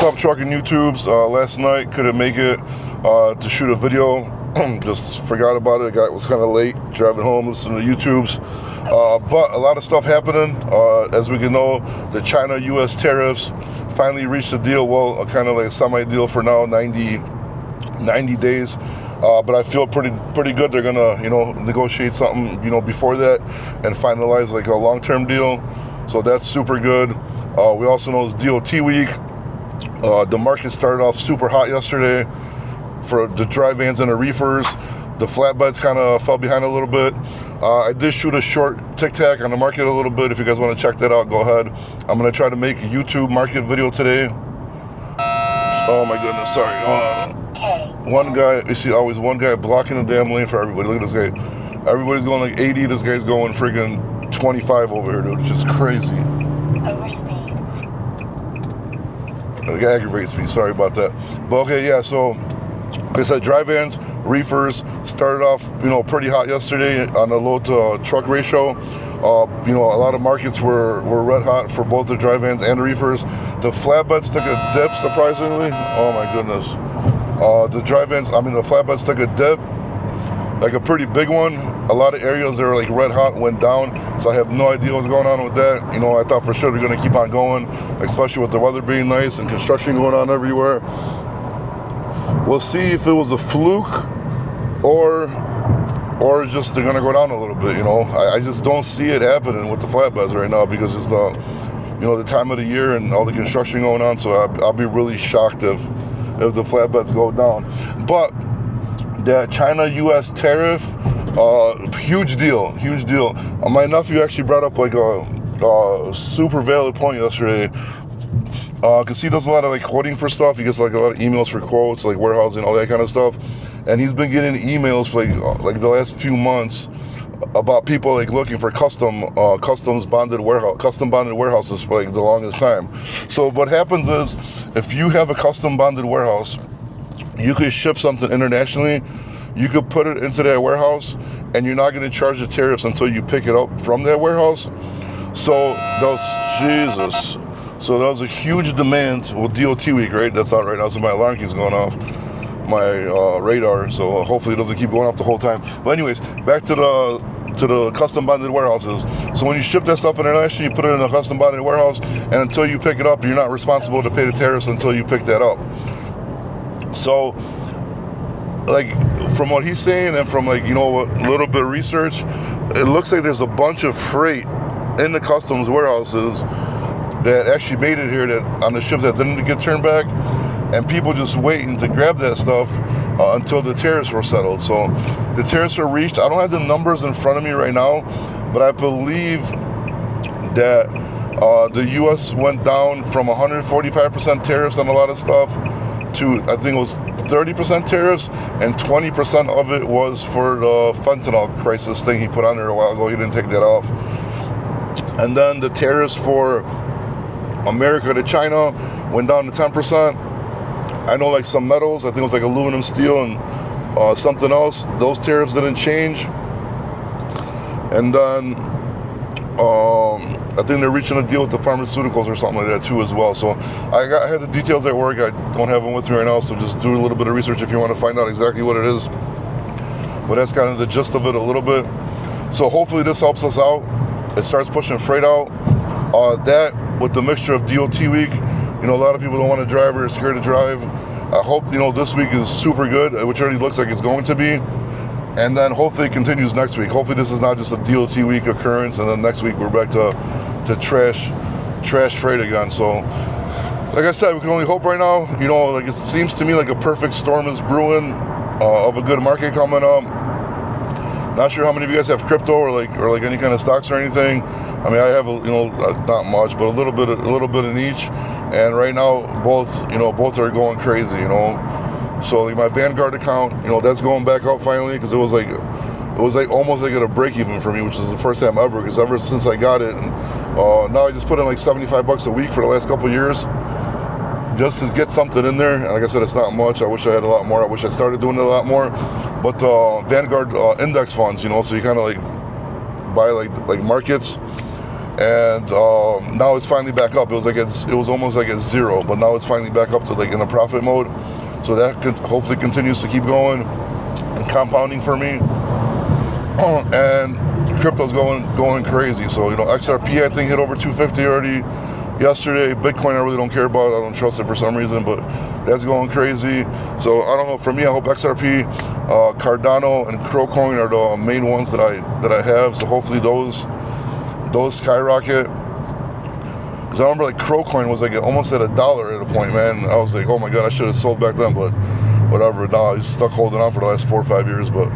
up, trucking YouTubes? Last night couldn't make it to shoot a video. Just forgot about it. Was kind of late driving home, listening to YouTubes. But a lot of stuff happening. As we can know, the China-U.S. tariffs finally reached a deal. Well, kind of like a semi-deal for now, 90 days. But I feel pretty good. They're gonna, negotiate something, before that and finalize like a long-term deal. So that's super good. We also know it's DOT week. The market started off super hot yesterday for the dry vans and the reefers. The flatbeds kind of fell behind a little bit. I did shoot a short tic-tac on the market a little bit. If you guys want to check that out, go ahead. I'm going to try to make a YouTube market video today. Oh my goodness, sorry. One guy, you see always one guy blocking the damn lane for everybody. Look at this guy. Everybody's going like 80. This guy's going friggin' 25 over here, dude. It's just crazy. It aggravates me, sorry about that. But okay, yeah, so like I said, dry vans, reefers started off, pretty hot yesterday on the load to truck ratio. A lot of markets were red hot for both the dry vans and the reefers. The flatbeds took a dip, surprisingly. Oh my goodness. The flatbeds took a dip, like a pretty big one. A lot of areas that were like red hot went down, so I have no idea what's going on with that. I thought for sure they're gonna keep on going, especially with the weather being nice and construction going on everywhere. We'll see if it was a fluke or just they're gonna go down a little bit. I just don't see it happening with the flatbeds right now because it's the time of the year and all the construction going on. So I'll be really shocked if the flatbeds go down. But that China-U.S. tariff, huge deal. My nephew actually brought up like a super valid point yesterday. Because he does a lot of like quoting for stuff. He gets like a lot of emails for quotes, like warehousing, all that kind of stuff. And he's been getting emails for like the last few months about people like looking for custom bonded warehouses for like the longest time. So what happens is, if you have a custom bonded warehouse, you could ship something internationally, you could put it into that warehouse, and you're not going to charge the tariffs until you pick it up from that warehouse. So that was a huge demand with DOT week, right? That's out right now, so my alarm keeps going off, my radar, so hopefully it doesn't keep going off the whole time. But anyways, back to the custom bonded warehouses. So when you ship that stuff internationally, you put it in a custom bonded warehouse, and until you pick it up, you're not responsible to pay the tariffs until you pick that up. So, like, from what he's saying and from a little bit of research, it looks like there's a bunch of freight in the customs warehouses that actually made it here, that on the ships that didn't get turned back, and people just waiting to grab that stuff until the tariffs were settled. So the tariffs were reached. I don't have the numbers in front of me right now, but I believe that the U.S. went down from 145% tariffs on a lot of stuff to, I think it was 30% tariffs, and 20% of it was for the fentanyl crisis thing he put on there a while ago. He didn't take that off. And then the tariffs for America to China went down to 10%. I know like some metals, I think it was like aluminum, steel, and something else, those tariffs didn't change. And then I think they're reaching a deal with the pharmaceuticals or something like that too as well. So I had the details at work. I don't have them with me right now, so just do a little bit of research if you want to find out exactly what it is. But that's kind of the gist of it a little bit. So hopefully this helps us out. It starts pushing freight out. That with the mixture of DOT week, a lot of people don't want to drive or are scared to drive. I hope, this week is super good, which already looks like it's going to be. And then hopefully it continues next week. Hopefully this is not just a DOT week occurrence, and then next week we're back to trash freight again. So, like I said, we can only hope right now. Like it seems to me like a perfect storm is brewing of a good market coming up. Not sure how many of you guys have crypto or like any kind of stocks or anything. I mean, I have not much, but a little bit in each. And right now, both are going crazy. So like my Vanguard account, that's going back up finally, because it was like almost like at a break even for me, which is the first time ever. Because ever since I got it, now I just put in like $75 a week for the last couple of years, just to get something in there. And like I said, it's not much. I wish I had a lot more. I wish I started doing it a lot more. But Vanguard index funds, so you kind of like buy like markets. and now it's finally back up. It was almost like at zero, but now it's finally back up to like in a profit mode. So that hopefully continues to keep going and compounding for me. And crypto's going crazy. So XRP I think hit over 250 already yesterday. Bitcoin I really don't care about. I don't trust it for some reason, but that's going crazy. So I don't know. For me, I hope XRP, Cardano, and Crowcoin are the main ones that I have. So hopefully those skyrocket. Because I remember like Crowcoin was like almost at $1 at a point, man. I was like, oh my god, I should have sold back then, but whatever. Now he's stuck holding on for the last 4 or 5 years, but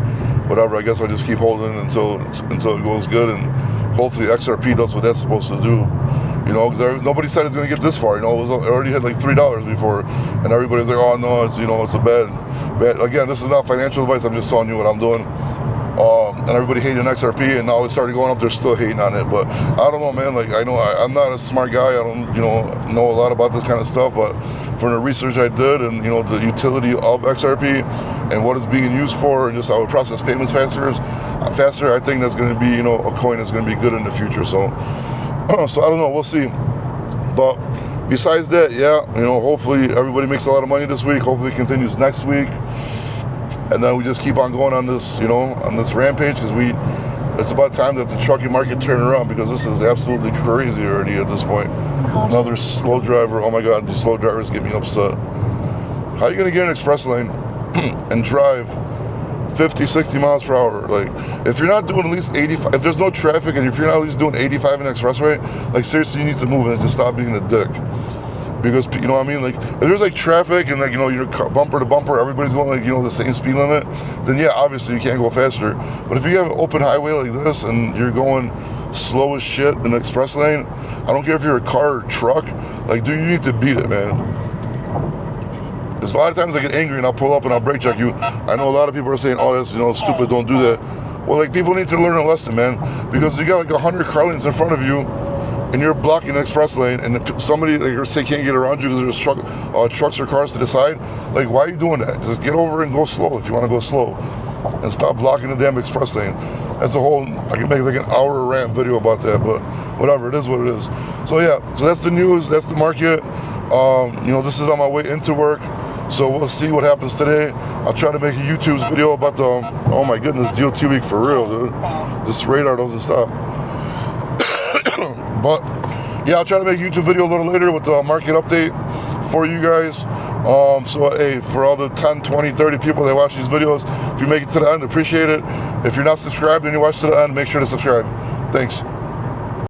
whatever. I guess I'll just keep holding until it goes good, and hopefully XRP does what that's supposed to do. Because nobody said it's going to get this far. It already hit like $3 before, and everybody's like, oh no, it's it's a bad. Again, this is not financial advice. I'm just telling you what I'm doing. And everybody hated XRP, and now it started going up. They're still hating on it, but I don't know, man. Like I know I'm not a smart guy. I don't know a lot about this kind of stuff, but from the research I did, and the utility of XRP and what it's being used for, and just how it processes payments faster, I think that's going to be a coin that's going to be good in the future. So I don't know. We'll see. But besides that, yeah, hopefully everybody makes a lot of money this week. Hopefully it continues next week. And then we just keep on going on this, on this rampage, because it's about time that the trucking market turn around, because this is absolutely crazy already at this point. Another slow driver. Oh my God, these slow drivers get me upset. How are you gonna get an express lane and drive 50, 60 miles per hour? Like, if you're not doing at least 85, if there's no traffic, and if you're not at least doing 85 in the expressway, like seriously, you need to move and just stop being a dick. Because what I mean, like if there's like traffic and like you're bumper to bumper, everybody's going like the same speed limit, then yeah, obviously you can't go faster. But if you have an open highway like this and you're going slow as shit in the express lane, I don't care if you're a car or truck, like dude, you need to beat it, man. Because a lot of times I get angry and I'll pull up and I'll brake check you. I know a lot of people are saying, oh, that's stupid, don't do that. Well, like people need to learn a lesson, man, because you got like 100 car lanes in front of you, and you're blocking the express lane, and somebody say can't get around you because there's trucks or cars to the side. Like, why are you doing that? Just get over and go slow if you want to go slow, and stop blocking the damn express lane. That's a whole. I can make like an hour rant video about that, but whatever. It is what it is. So yeah. So that's the news. That's the market. This is on my way into work. So we'll see what happens today. I'll try to make a YouTube video about the. Oh my goodness, DOT week for real, dude. This radar doesn't stop. But yeah, I'll try to make a YouTube video a little later with the market update for you guys. So hey, for all the 10, 20, 30 people that watch these videos, if you make it to the end, appreciate it. If you're not subscribed and you watch to the end, make sure to subscribe. Thanks.